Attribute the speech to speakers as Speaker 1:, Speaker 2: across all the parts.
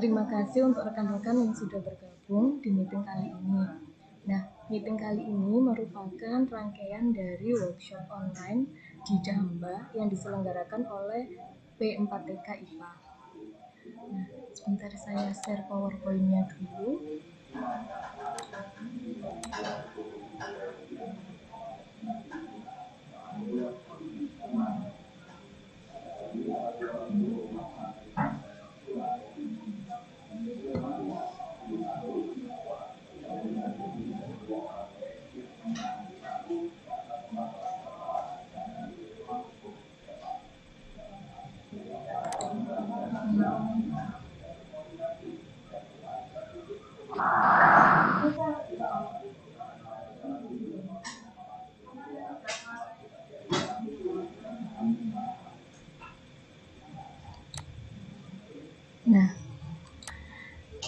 Speaker 1: Terima kasih untuk rekan-rekan yang sudah bergabung di meeting kali ini. Nah, meeting kali ini merupakan rangkaian dari workshop online di Damba yang diselenggarakan oleh P4TK IPA. Nah, sebentar saya share PowerPoint-nya dulu. Nah,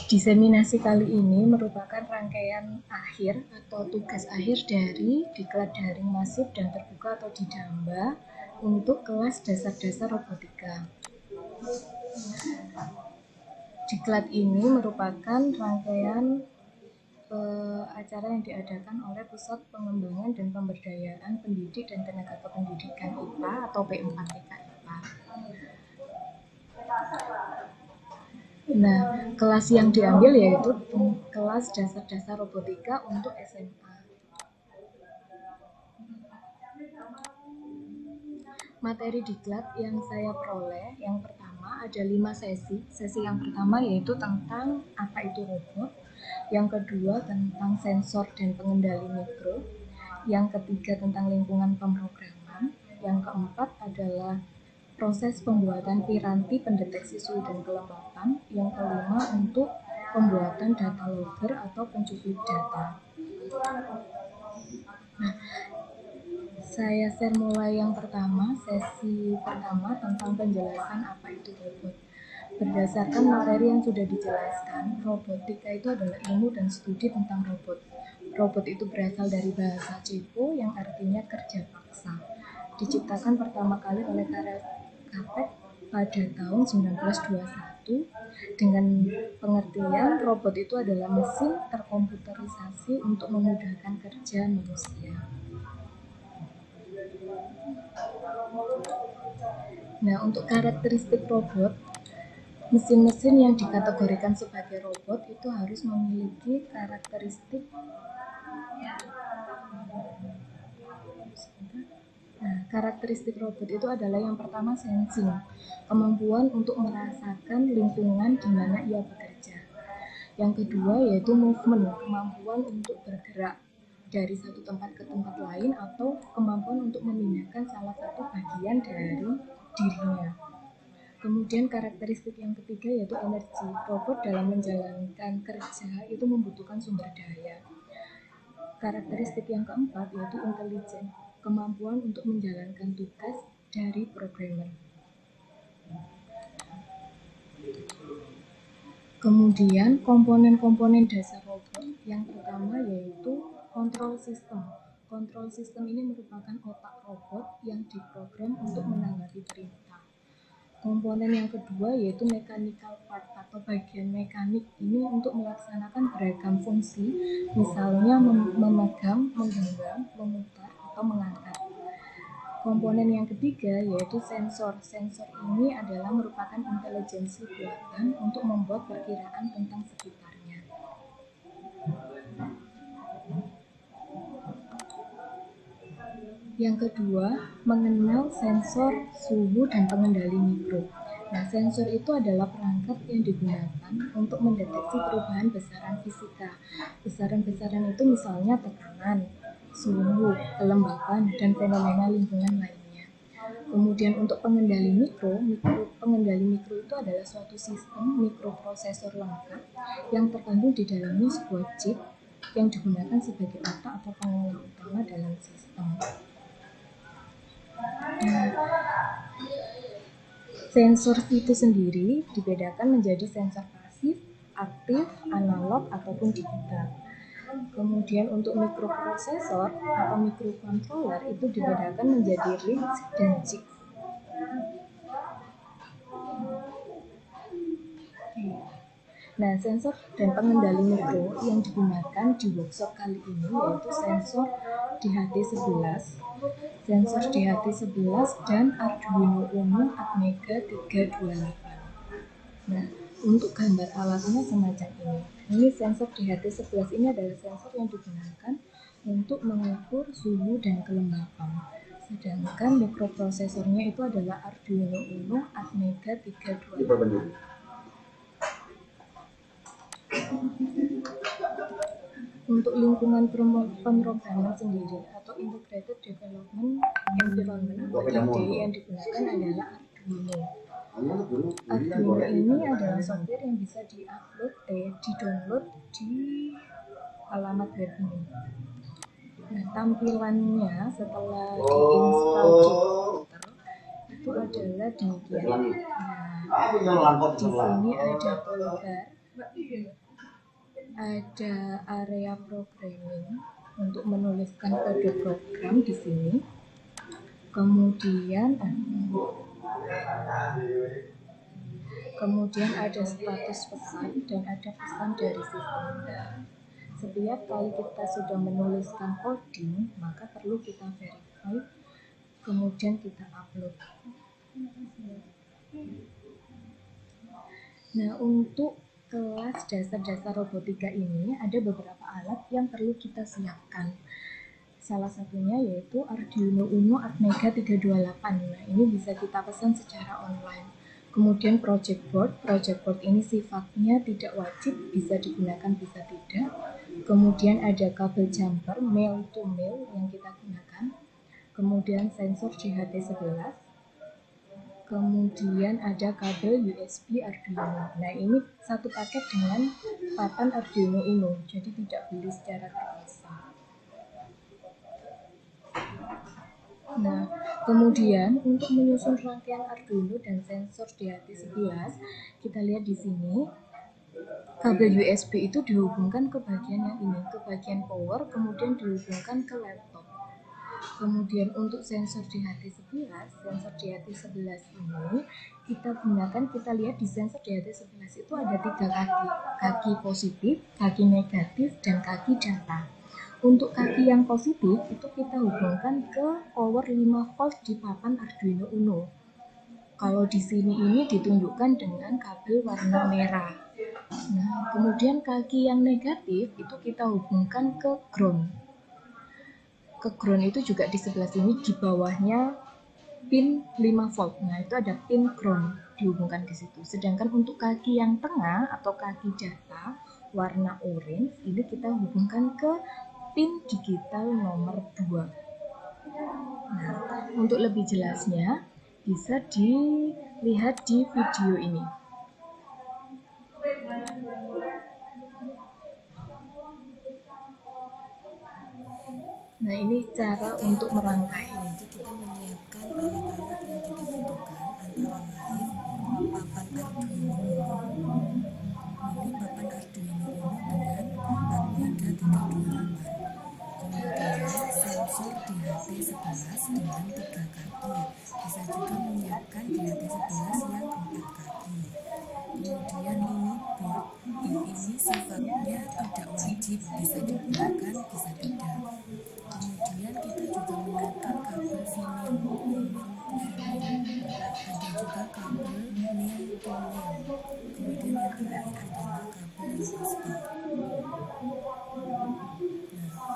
Speaker 1: diseminasi kali ini merupakan rangkaian akhir atau tugas akhir dari diklat daring masif dan terbuka atau di Damba untuk kelas dasar-dasar robotika. Diklat ini merupakan rangkaian acara yang diadakan oleh Pusat Pengembangan dan Pemberdayaan Pendidik dan Tenaga Kependidikan IPA atau P4TK IPA. Nah, kelas yang diambil yaitu kelas dasar-dasar robotika untuk SMA. Materi diklat yang saya peroleh, yang pertama ada 5 sesi. Sesi yang pertama yaitu tentang apa itu robot, yang kedua tentang sensor dan pengendali mikro, yang ketiga tentang lingkungan pemrograman, yang keempat adalah proses pembuatan piranti pendeteksi suhu dan kelembapan, yang kelima untuk pembuatan data logger atau pencuplik data. Nah, saya share mulai yang pertama, sesi pertama tentang penjelasan apa itu robot. Berdasarkan materi yang sudah dijelaskan, robotika itu adalah ilmu dan studi tentang robot. Robot itu berasal dari bahasa Ceko yang artinya kerja paksa. Diciptakan pertama kali oleh Karel Capek pada tahun 1921 dengan pengertian robot itu adalah mesin terkomputerisasi untuk memudahkan kerja manusia. Nah, untuk karakteristik robot, mesin-mesin yang dikategorikan sebagai robot itu harus memiliki karakteristik karakteristik robot itu adalah yang pertama sensing, kemampuan untuk merasakan lingkungan di mana ia bekerja. Yang kedua yaitu movement, kemampuan untuk bergerak dari satu tempat ke tempat lain atau kemampuan untuk memindahkan salah satu bagian dari dirinya. Kemudian karakteristik yang ketiga yaitu energi. Robot dalam menjalankan kerja itu membutuhkan sumber daya. Karakteristik yang keempat yaitu intelijen, kemampuan untuk menjalankan tugas dari programmer. Kemudian komponen-komponen dasar robot yang pertama yaitu kontrol sistem. Kontrol sistem ini merupakan otak robot yang diprogram untuk menanggapi perintah. Komponen yang kedua yaitu mechanical part atau bagian mekanik, ini untuk melaksanakan beragam fungsi, misalnya memegang, menggenggam, memutar, atau mengangkat. Komponen yang ketiga yaitu sensor. Sensor ini adalah merupakan intelijensi buatan untuk membuat perkiraan tentang sekitarnya. Yang kedua, mengenal sensor suhu dan pengendali mikro. Nah, sensor itu adalah perangkat yang digunakan untuk mendeteksi perubahan besaran fisika. Besaran-besaran itu misalnya tekanan, suhu, kelembapan, dan fenomena lingkungan lainnya. Kemudian untuk pengendali mikro itu adalah suatu sistem mikroprosesor lengkap yang terkandung di dalamnya sebuah chip yang digunakan sebagai otak atau pengolah utama dalam sistem. Sensor itu sendiri dibedakan menjadi sensor pasif, aktif, analog, ataupun digital. Kemudian untuk mikroprosesor atau microcontroller itu dibedakan menjadi RISC dan CISC. Nah, sensor dan pengendali mikro yang digunakan di workshop kali ini yaitu sensor DHT11, sensor DHT11 dan Arduino Uno Atmega 328. Nah, untuk gambar alatnya semacam ini. Ini sensor DHT11 ini adalah sensor yang digunakan untuk mengukur suhu dan kelembapan. Sedangkan mikroprosesornya itu adalah Arduino Uno Atmega 328. Untuk lingkungan pemrograman sendiri atau Integrated Development Environment (IDE) yang digunakan adalah Arduino. Arduino ini adalah software yang bisa di-download di alamat web ini. Nah, tampilannya setelah diinstal di komputer itu adalah demikian. Nah, di sini ada toolbar, ada area programming untuk menuliskan kode program di sini. Kemudian ada status pesan dan ada pesan dari sistem. Setiap kali kita sudah menuliskan coding, maka perlu kita verify, kemudian kita upload. Nah, untuk kelas dasar-dasar robotika ini ada beberapa alat yang perlu kita siapkan. Salah satunya yaitu Arduino Uno Atmega 328. Nah, ini bisa kita pesan secara online. Kemudian project board ini sifatnya tidak wajib, bisa digunakan bisa tidak. Kemudian ada kabel jumper male to male yang kita gunakan. Kemudian sensor DHT11. Kemudian ada kabel USB Arduino. Nah, ini satu paket dengan papan Arduino Uno, jadi tidak beli secara terpisah. Nah, kemudian untuk menyusun rangkaian Arduino dan sensor DHT11, kita lihat di sini kabel USB itu dihubungkan ke bagian yang ini, ke bagian power, kemudian dihubungkan ke laptop. Kemudian untuk sensor DHT11 ini kita lihat di sensor DHT11 itu ada 3 kaki positif, kaki negatif, dan kaki data. Untuk kaki yang positif itu kita hubungkan ke power 5 volt di papan Arduino Uno. Kalau di sini ini ditunjukkan dengan kabel warna merah. Nah, kemudian kaki yang negatif itu kita hubungkan ke ground. Ke ground itu juga di sebelah sini, di bawahnya pin 5 volt. Nah, itu ada pin ground dihubungkan ke situ. Sedangkan untuk kaki yang tengah atau kaki data warna orange ini kita hubungkan ke pin digital nomor 2. Nah, untuk lebih jelasnya bisa dilihat di video ini. Nah, ini cara untuk merangkai.
Speaker 2: Nanti kita menyiapkan alat-alat yang kita butuhkan, antara lain papan Arduino Uno. Ini papan Arduino Uno dengan Atmega 328. Kemudian sensor DHT11 dengan 3 kaki. Bisa juga menyiapkan DHT11 yang 4 kaki. Kemudian ini board. Ini sifatnya tidak wajib, bisa digunakan, bisa tidak. Kemudian kita juga menyiapkan kabel female to female. Ada juga kabel male to male. Kemudian yang terakhir adalah kabel USB.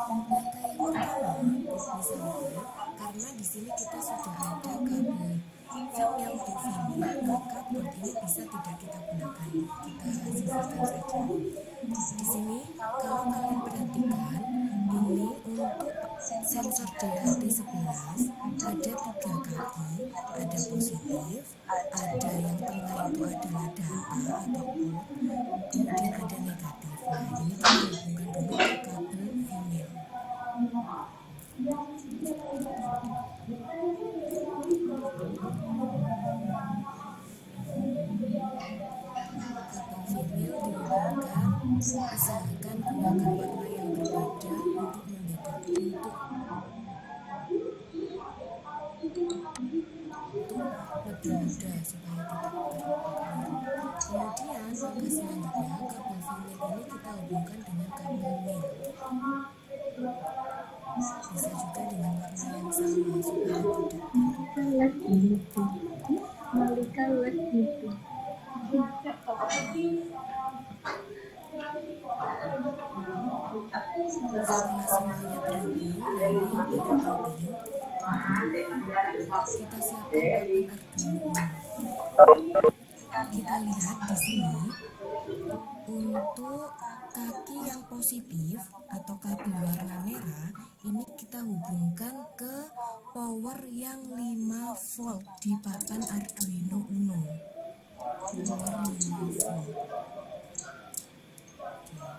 Speaker 2: Langkah yang pertama, misalnya karena di sini kita sudah ada kabel female to female, maka board ini bisa tidak kita gunakan. Kita sisihkan saja. Di sini kalau kalian perhatikan, ini untuk sensor DHT11 ada 3 kaki, ada positif, ada yang tengah itu adalah data atau port, kemudian ada negatif. Nah, ini kita hubungkan dulu ke kabel female. Kabel female dihubungkan, usahakan gunakan warna yang berbeda untuk lebih mudah supaya tidak terkeliru. Kemudian Langkah selanjutnya, kabel female ini kita hubungkan dengan kabel male. Bisa juga dengan warna yang sama supaya tidak berubah. Setelah semuanya terhubung, nah ini yang paling penting, kita siapkan papan Arduino Uno. Kita lihat di sini, untuk kaki yang positif atau kabel warna merah ini kita hubungkan ke power yang 5 volt di papan Arduino Uno. Power 5 volt.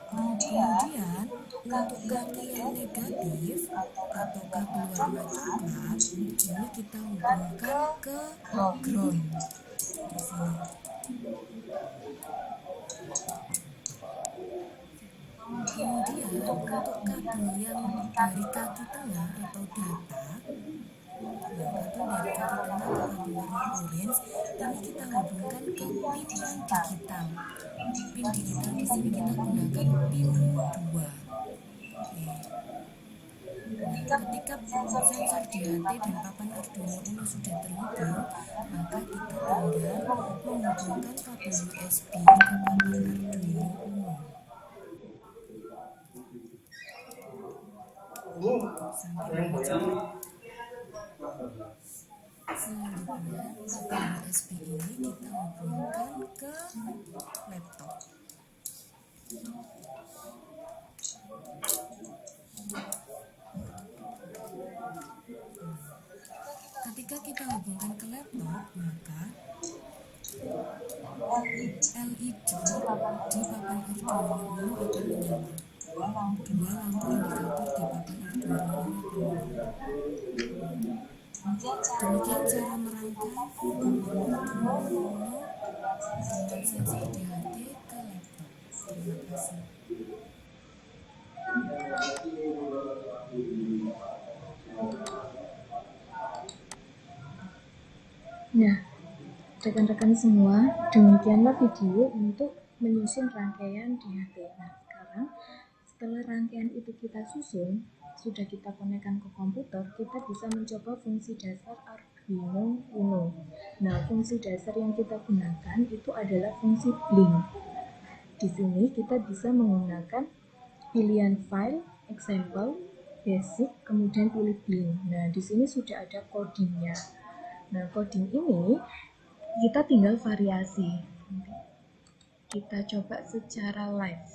Speaker 2: Kemudian untuk kaki yang negatif atau kabel warna coklat ini kita hubungkan ke ground di sini. Kemudian untuk kabel yang dari kaki tengah atau data, kabel dari kaki tengah atau kabel warna orange ini kita hubungkan ke pin yang digital. Pin digital di sini kita gunakan pin 2. Nah, ketika sensor di HT dan papan Arduino Uno sudah terhubung, maka kita tinggal menghubungkan kabel USB ke papan Arduino Uno. Selanjutnya, kabel USB ini kita hubungkan ke laptop. Ketika kita hubungkan ke laptop, maka LED di papan Arduino Uno akan menyala. Dua lampu indikator di papan Arduino Uno akan menyala. Demikian cara merangkai papan Arduino Uno dengan sensor DHT ke laptop. Terima kasih.
Speaker 1: Nah, rekan-rekan semua, demikianlah video untuk menyusun rangkaian DHT. Nah, sekarang setelah rangkaian itu kita susun, sudah kita konekkan ke komputer, kita bisa mencoba fungsi dasar Arduino Uno. Nah, fungsi dasar yang kita gunakan itu adalah fungsi blink. Di sini kita bisa menggunakan pilihan file, example, basic, kemudian pilih blink. Nah, di sini sudah ada codingnya. Nah, coding ini kita tinggal variasi. Kita coba secara live.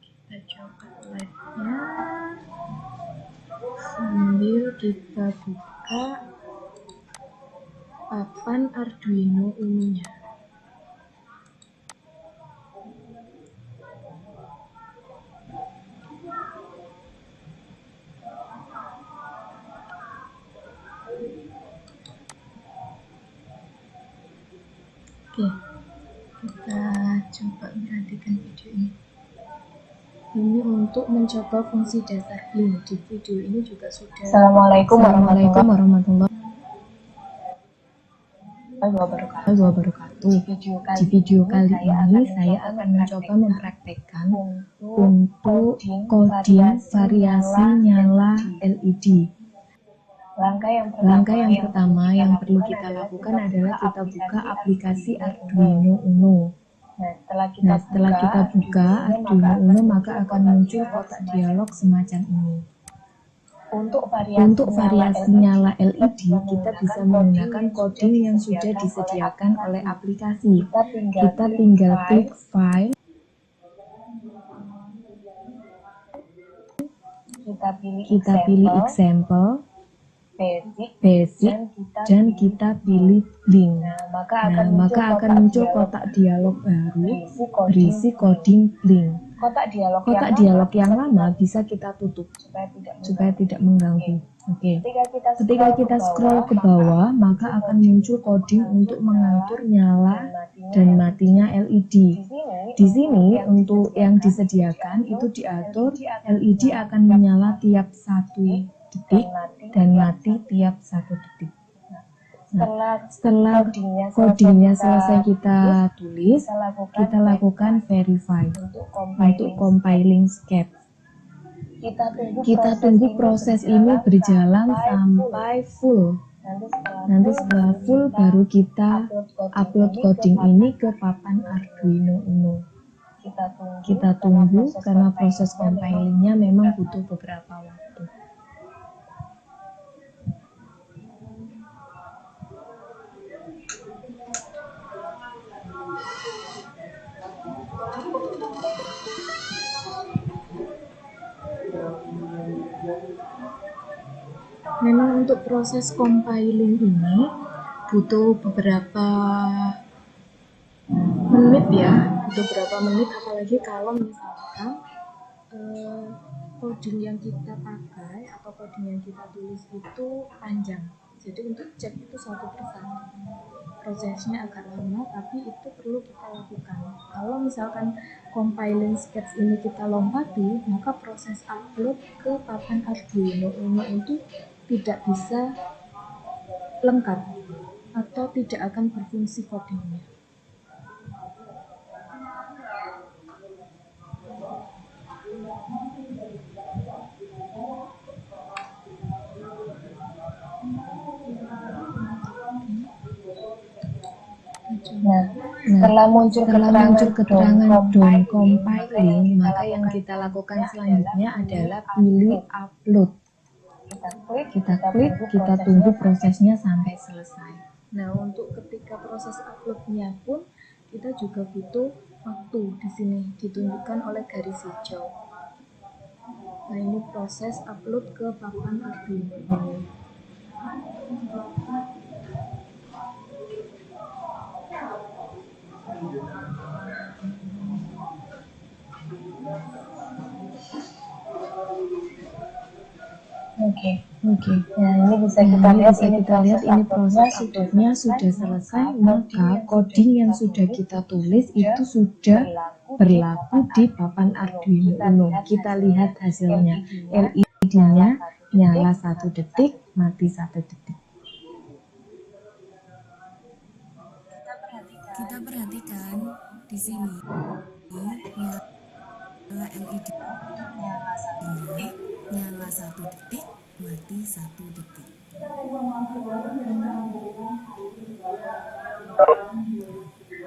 Speaker 1: Kita coba live-nya sambil kita buka papan Arduino Uno-nya. Oke, kita coba perhatikan video ini. Ini untuk mencoba fungsi dasar blink. Di video ini juga sudah.
Speaker 3: Assalamualaikum warahmatullahi
Speaker 1: wabarakatuh. Di video kali ini saya akan mencoba mempraktekkan untuk coding variasi nyala LED. Langkah yang pertama yang perlu kita lakukan adalah kita buka aplikasi Arduino Uno. Nah, setelah kita buka Arduino Uno, maka akan muncul kotak dialog semacam ini. Untuk variasi nyala LED, kita bisa menggunakan coding yang sudah disediakan oleh aplikasi. Kita tinggal klik file, kita pilih example, basic, dan kita pilih blink. Nah, maka akan muncul kotak dialog baru berisi coding blink. Kotak dialog yang lama bisa kita tutup supaya tidak mengganggu. Oke. Ketika kita scroll ke bawah, maka akan muncul coding untuk mengatur nyala dan matinya LED. Di sini untuk yang disediakan itu diatur LED akan menyala tiap 1 detik dan mati tiap 1 detik.
Speaker 3: Setelah codingnya selesai kita tulis, kita lakukan verify untuk compiling sketch. Kita tunggu proses ini berjalan sampai full. Nanti setelah full baru kita upload coding ini ke papan Arduino Uno. Kita tunggu karena proses compilingnya memang butuh beberapa waktu. Memang untuk proses compiling ini butuh beberapa menit ya, apalagi kalau misalkan coding yang kita pakai atau coding yang kita tulis itu panjang. Jadi untuk cek itu satu persatu prosesnya agak lama, tapi itu perlu kita lakukan. Kalau misalkan compiling sketch ini kita lompati, maka proses upload ke papan Arduino Uno itu tidak bisa lengkap atau tidak akan berfungsi codingnya. Setelah muncul keterangan don compiling, maka yang kita lakukan selanjutnya adalah pilih upload. Kita klik, kita tunggu prosesnya sampai selesai. Nah, untuk ketika proses uploadnya pun kita juga butuh waktu. Di sini ditunjukkan oleh garis hijau. Nah, ini proses upload ke papan Arduino. Oke. Nah, ini bisa kita lihat ini proses uploadnya sudah selesai, maka coding yang sudah kita tulis itu sudah berlaku di papan Arduino Uno. Kita lihat hasilnya. LED-nya nyala 1 detik, mati 1 detik.
Speaker 2: Kita perhatikan di sini nyala LED nyala 1 detik, mati 1 detik.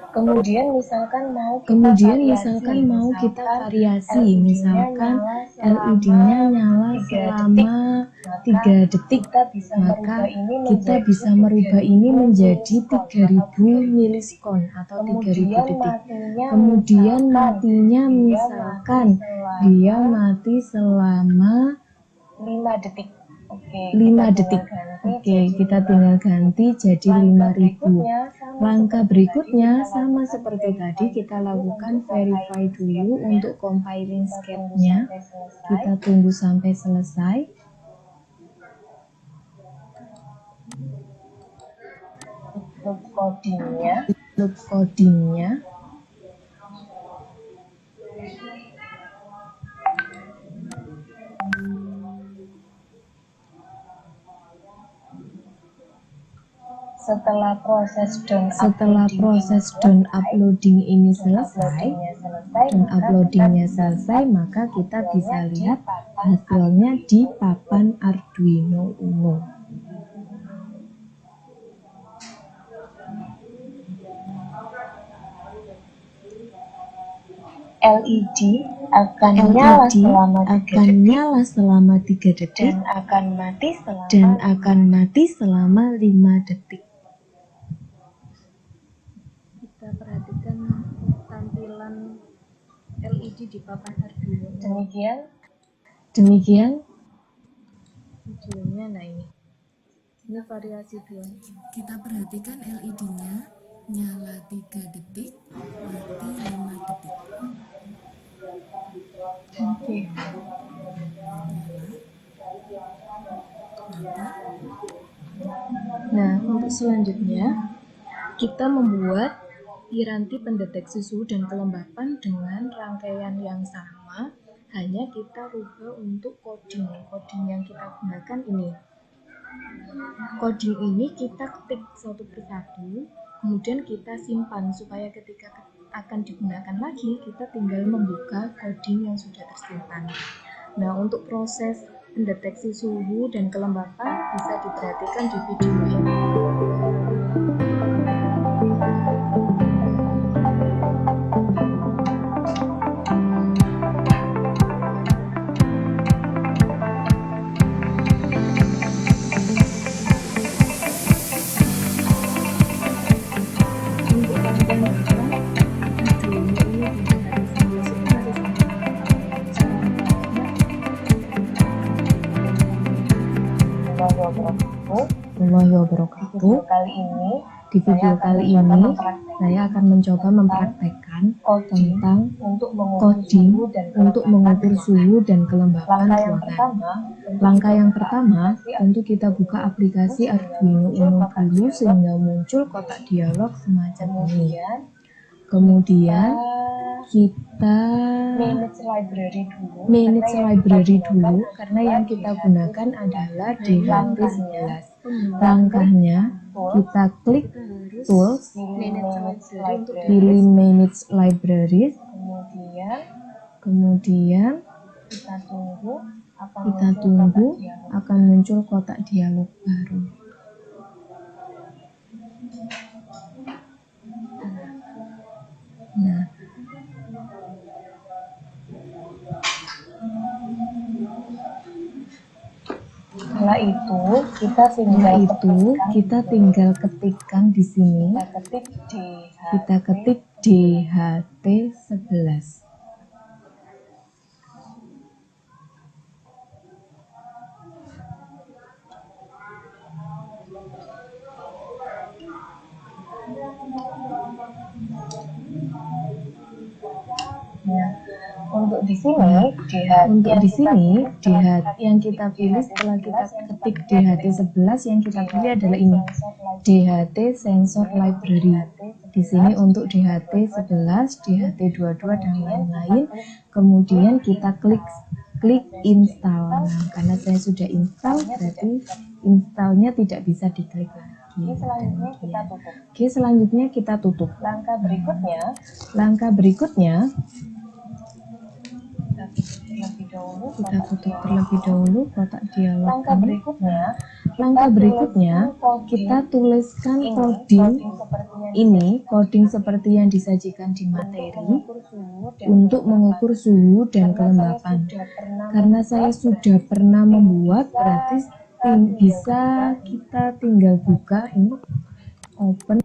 Speaker 3: Kemudian misalkan mau kita variasi, misalkan LED-nya nyala selama 3 detik, maka kita bisa merubah ini menjadi 3000 milisekon atau 3000 detik. Kemudian matinya misalkan dia mati selama 5 detik. Oke, kita tinggal ganti jadi 5000. Langkah berikutnya sama seperti tadi, kita lakukan verify dulu untuk compiling sketch-nya. Kita tunggu sampai selesai. Upload codingnya. Setelah proses down uploading ini selesai, maka kita bisa lihat hasilnya di papan Arduino Uno. LED akan nyala selama 3 detik dan akan mati selama 5 detik. Kita perhatikan tampilan LED di papan Arduino. Demikian videonya. Nah, ini variasi dia.
Speaker 2: Kita perhatikan LED-nya nyala 3 detik, mati 5 detik.
Speaker 3: Oke. Nah, untuk selanjutnya kita membuat piranti pendeteksi suhu dan kelembapan dengan rangkaian yang sama, hanya kita rubah untuk coding yang kita gunakan ini.
Speaker 1: Coding ini kita ketik satu persatu, kemudian kita simpan supaya ketika akan digunakan lagi, kita tinggal membuka coding yang sudah tersimpan. Nah, untuk proses pendeteksi suhu dan kelembapan bisa diperhatikan di video ini.
Speaker 3: Warahmatullahi wabarakatuh. Di video kali ini saya akan mencoba mempraktekkan tentang coding untuk mengukur suhu dan kelembapan ruangan. Langkah yang pertama, tentu kita buka aplikasi Arduino Uno dulu sehingga muncul kotak dialog semacam ini. Kemudian kita manage library dulu karena yang kita gunakan adalah DHT11. Langkahnya kita klik tools, pilih manage libraries, kemudian kita tunggu akan muncul kotak dialog baru. Nah, setelah itu kita tinggal ketikkan di sini. Kita ketik DHT11. Untuk di sini DHT yang kita pilih setelah kita ketik DHT11 yang kita pilih adalah ini, DHT Sensor Library. Di sini untuk DHT11, DHT22 dan lain-lain. Kemudian kita klik install. Nah, karena saya sudah install, berarti installnya tidak bisa diklik lagi. Oke, selanjutnya kita tutup. Langkah berikutnya kita tutup terlebih dahulu kotak dialog ini. Langkah berikutnya kita tuliskan coding seperti yang disajikan di materi untuk mengukur suhu dan kelembapan. Karena saya sudah pernah membuat, berarti bisa kita tinggal buka ini, open.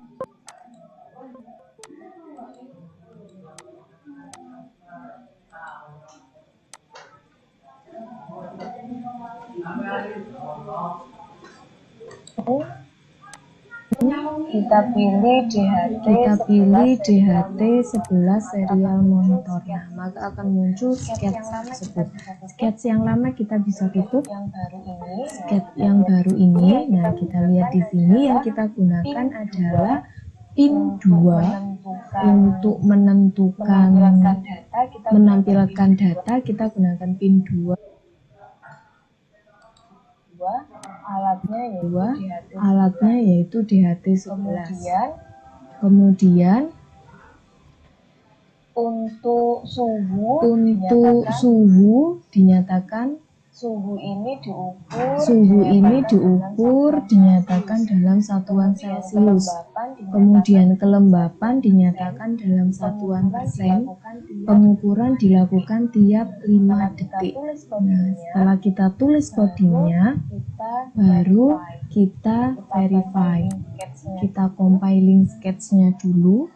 Speaker 3: Kita pilih DHT11 serial monitor. Nah, maka akan muncul sketch tersebut. Sketch yang lama kita bisa tutup. Sketch yang baru ini, nah kita lihat di sini yang kita gunakan adalah pin 2 untuk menampilkan data. Kita gunakan pin 2. Alatnya yaitu DHT11. Kemudian untuk suhu dinyatakan suhu ini diukur dinyatakan dalam satuan Celcius. Kemudian kelembapan dinyatakan dalam satuan persen. Pengukuran dilakukan tiap 5 detik. Nah, setelah kita tulis codingnya, baru kita verify. Kita compiling sketchnya dulu.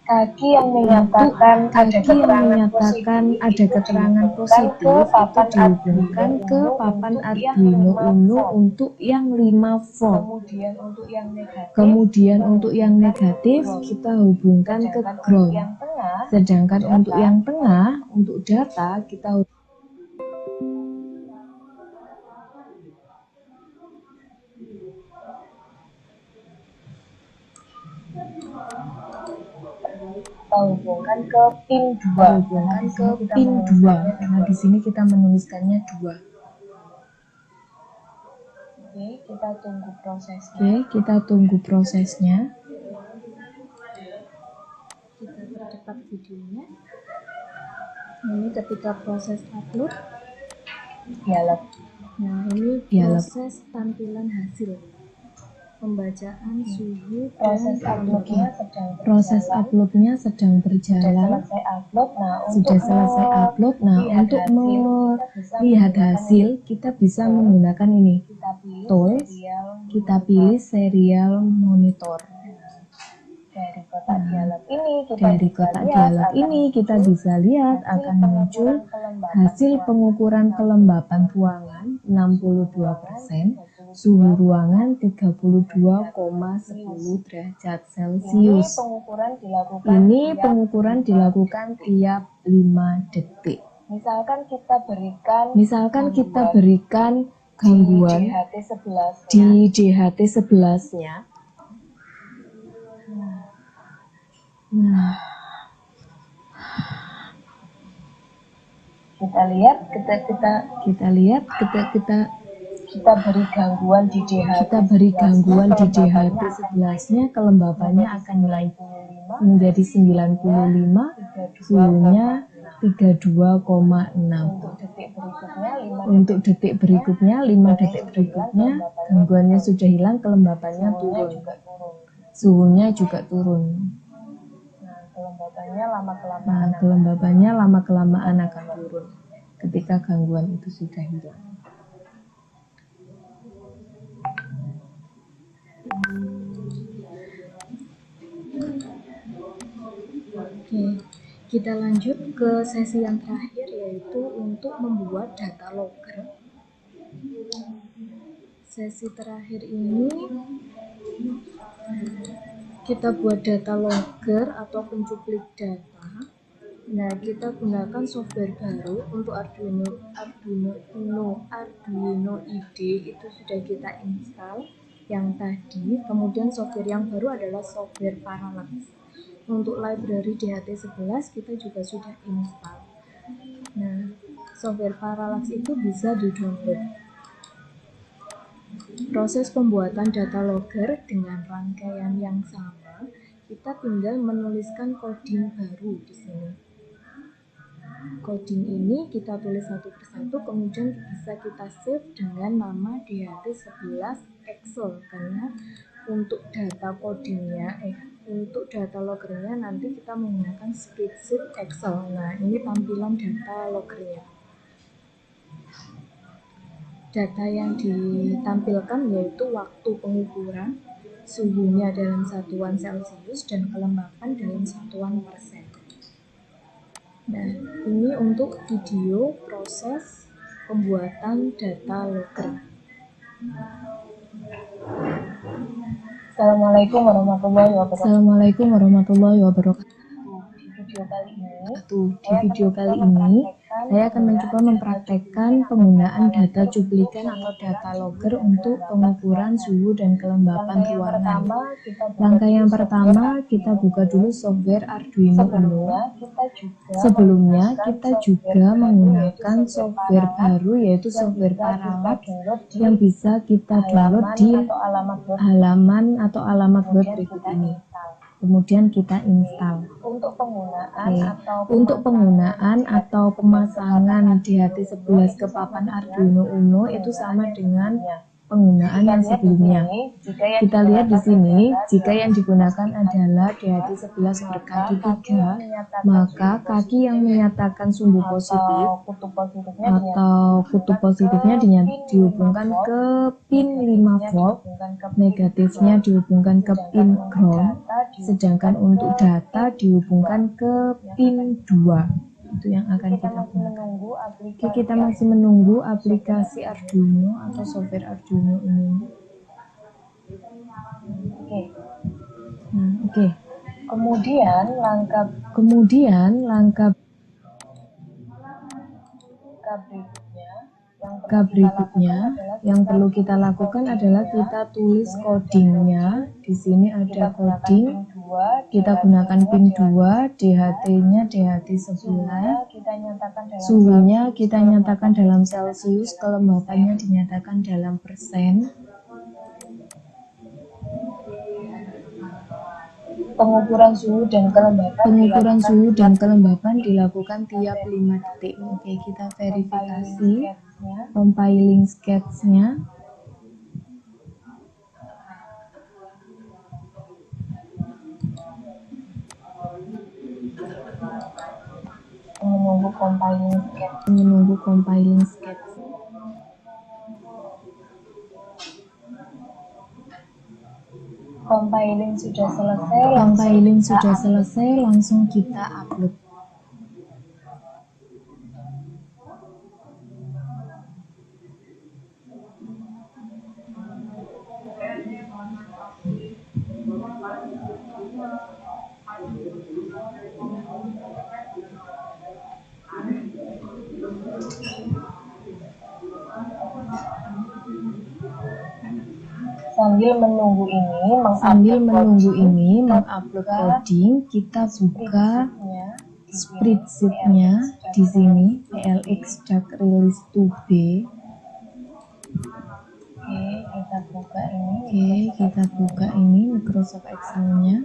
Speaker 1: kaki yang menyatakan ada
Speaker 3: keterangan positif itu dihubungkan ke papan Arduino Uno untuk yang 5 volt. Kemudian untuk yang negatif kita hubungkan ke ground. Sedangkan untuk yang tengah, untuk data kita
Speaker 1: hubungkan ke pin 2.
Speaker 3: Karena di sini kita menuliskannya 2.
Speaker 1: Oke, kita tunggu prosesnya. Kita percepat videonya. Ini ketika proses upload dialog. Nah, ini proses tampilan hasil pembacaan suhu.
Speaker 3: Proses uploadnya sedang berjalan. Sudah selesai upload. Nah, untuk melihat hasil kita bisa menggunakan ini tools. Kita pilih serial monitor. Dari kotak dialog ini kita bisa lihat akan muncul hasil pengukuran kelembapan ruangan 62%, suhu ruangan 32,10 derajat Celcius. Ini pengukuran dilakukan tiap 5 detik. Misalkan kita berikan gangguan di DHT 11-nya.
Speaker 1: Kita lihat kita beri gangguan di
Speaker 3: DHT 11-nya, kelembapannya akan naik menjadi 95, suhunya 32,6. Untuk detik berikutnya, 5 detik berikutnya, gangguannya sudah hilang, kelembapannya turun. Suhunya juga turun. Kelembapannya lama-kelamaan akan turun ketika gangguan itu sudah hilang.
Speaker 1: Oke, kita lanjut ke sesi yang terakhir, yaitu untuk membuat data logger. Sesi terakhir ini kita buat data logger atau pencuplik data. Nah, kita gunakan software baru untuk Arduino IDE, itu sudah kita install yang tadi. Kemudian software yang baru adalah software Parallax. Untuk library DHT11 kita juga sudah install. Nah, software Parallax itu bisa di-download. Proses pembuatan data logger dengan rangkaian yang sama, kita tinggal menuliskan coding baru di sini. Coding ini kita tulis satu persatu, kemudian bisa kita save dengan nama DHT11 Excel, karena untuk data codingnya, untuk data loggernya nanti kita menggunakan spreadsheet Excel. Nah, ini tampilan data loggernya. Data yang ditampilkan yaitu waktu pengukuran, suhunya dalam satuan Celcius, dan kelembapan dalam satuan persen. Nah, ini untuk video proses pembuatan data logger. Assalamualaikum warahmatullahi wabarakatuh. Di video kali ini saya akan mencoba mempraktekkan penggunaan data cuplikan atau data logger untuk pengukuran suhu dan kelembapan ruangan. Langkah yang pertama, kita buka dulu software Arduino Uno. Sebelumnya kita juga menggunakan software baru, yaitu software Parallax, yang bisa kita download di halaman atau alamat web berikut ini. Kemudian kita install. Untuk penggunaan atau pemasangan DHT11 ke papan Arduino Uno itu sama dengan
Speaker 3: penggunaan yang sebelumnya. Kita lihat di sini, jika yang digunakan adalah DHT11 berkaki 3, maka kaki yang menyatakan sumbu positif atau kutub positifnya dihubungkan ke pin 5 volt, negatifnya dihubungkan ke pin ground, sedangkan untuk data dihubungkan ke pin 2. Itu yang akan kita gunakan. Oke, kita masih menunggu aplikasi Arduino atau software Arduino ini. Oke. Kemudian langkah berikutnya yang perlu kita lakukan adalah kita tulis codingnya. Di sini ada coding. Kita gunakan pin 2, DHT-nya DHT11. Suhunya kita nyatakan dalam Celcius, kelembapannya dinyatakan dalam persen.
Speaker 1: Pengukuran suhu dan kelembapan
Speaker 3: dilakukan tiap 5 detik. Oke, kita verifikasi compiling sketch-nya. Menunggu compiling sketch.
Speaker 1: Compiling sudah selesai,
Speaker 3: langsung kita upload.
Speaker 1: Sambil menunggu ini mengupload coding, kita buka spreadsheet-nya di sini, PLX Dark Release 2B. Kita buka ini Microsoft Excel-nya.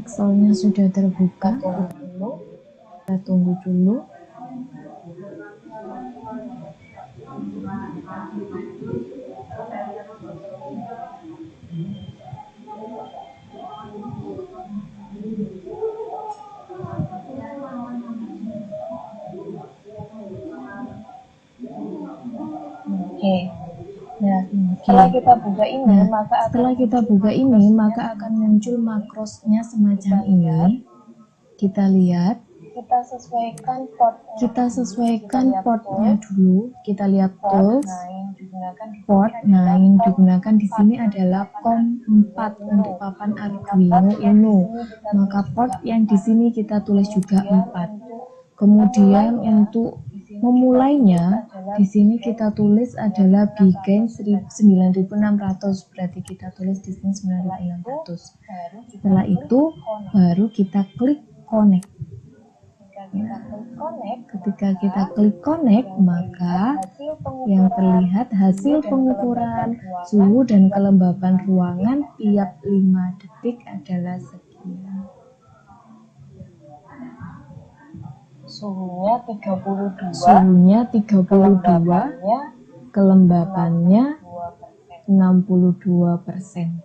Speaker 1: Excelnya sudah terbuka. Kita tunggu dulu. Setelah kita buka ini, maka akan muncul makrosnya semacam ini. Kita lihat. Kita sesuaikan portnya dulu. Kita lihat tools. Port. Nah, yang digunakan di sini adalah COM4 untuk papan Arduino Uno. Maka port yang di sini kita tulis juga 4. Kemudian untuk memulainya di sini kita tulis adalah Bgain 9600, berarti kita tulis di sini 9600. Setelah itu baru kita klik connect. Ketika kita klik connect, maka yang terlihat hasil pengukuran suhu dan kelembapan ruangan tiap 5 detik adalah sekian. Suhunya 32,
Speaker 3: kelembapannya 62%.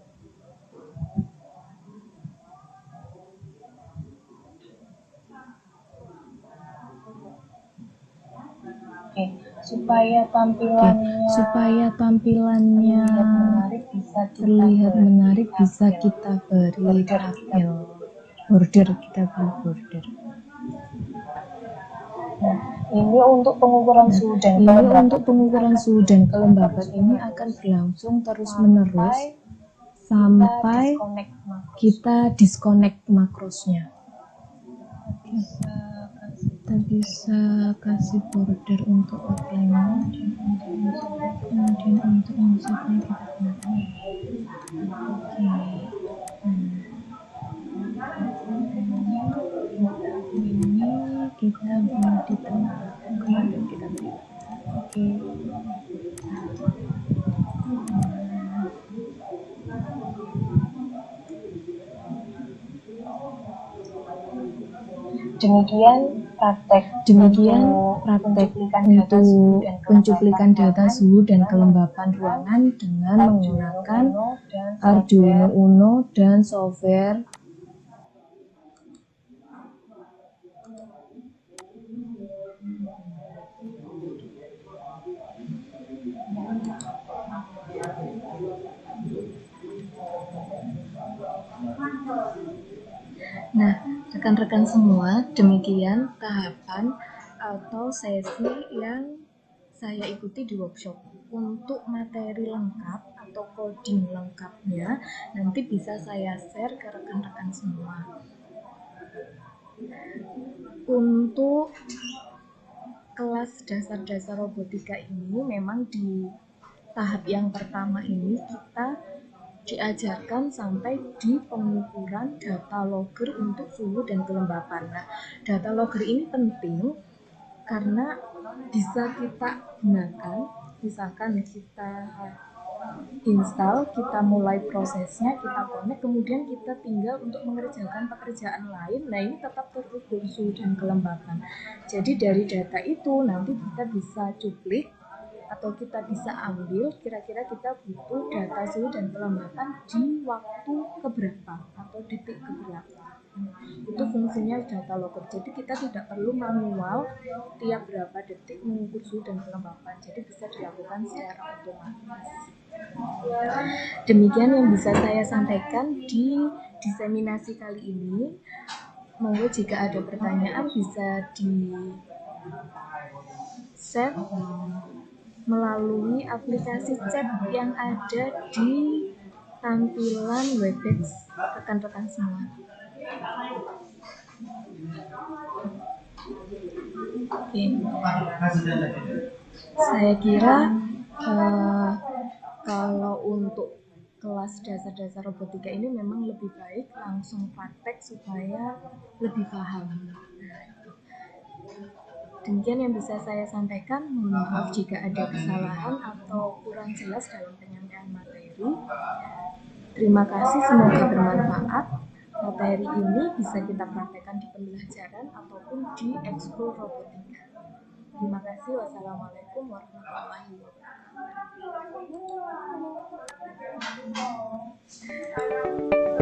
Speaker 1: Supaya tampilannya
Speaker 3: terlihat menarik, bisa kita beri border, kita beri border.
Speaker 1: Ini untuk pengukuran suhu dan
Speaker 3: kelembapan ini akan berlangsung terus-menerus sampai kita disconnect makrosnya. kita bisa kasih border untuk outline-nya, kemudian untuk insert-nya kita gunakan. Oke. Ini kita buat di tengah, kemudian kita beri. Oke.
Speaker 1: Demikian praktek
Speaker 3: untuk pencuplikan data suhu dan kelembapan ruangan dengan menggunakan Arduino Uno dan software
Speaker 1: Nah, rekan-rekan semua, demikian tahapan atau sesi yang saya ikuti di workshop. Untuk materi lengkap atau coding lengkapnya, nanti bisa saya share ke rekan-rekan semua. Untuk kelas dasar-dasar robotika ini memang di tahap yang pertama ini kita diajarkan sampai di pengukuran data logger untuk suhu dan kelembapan. Nah, data logger ini penting karena bisa kita gunakan, misalkan kita install, kita mulai prosesnya, kita connect, kemudian kita tinggal untuk mengerjakan pekerjaan lain. Nah, ini tetap terukur suhu dan kelembapan. Jadi dari data itu nanti kita bisa cuplik atau kita bisa ambil kira-kira kita butuh data suhu dan kelembapan di waktu keberapa atau detik keberapa. Itu fungsinya data logger. Jadi kita tidak perlu manual tiap berapa detik mengukur suhu dan kelembapan. Jadi bisa dilakukan secara otomatis. Demikian yang bisa saya sampaikan di diseminasi kali ini. Monggo jika ada pertanyaan bisa di share melalui aplikasi chat yang ada di tampilan Webex rekan-rekan semua. Oke. Saya kira kalau untuk kelas dasar-dasar robotika ini memang lebih baik langsung praktek supaya lebih paham. Demikian yang bisa saya sampaikan. Mohon maaf jika ada kesalahan atau kurang jelas dalam penyampaian materi. Terima kasih, semoga bermanfaat. Materi ini bisa kita praktekkan di pembelajaran ataupun di ekskul robotika. Terima kasih. Wassalamualaikum warahmatullahi wabarakatuh.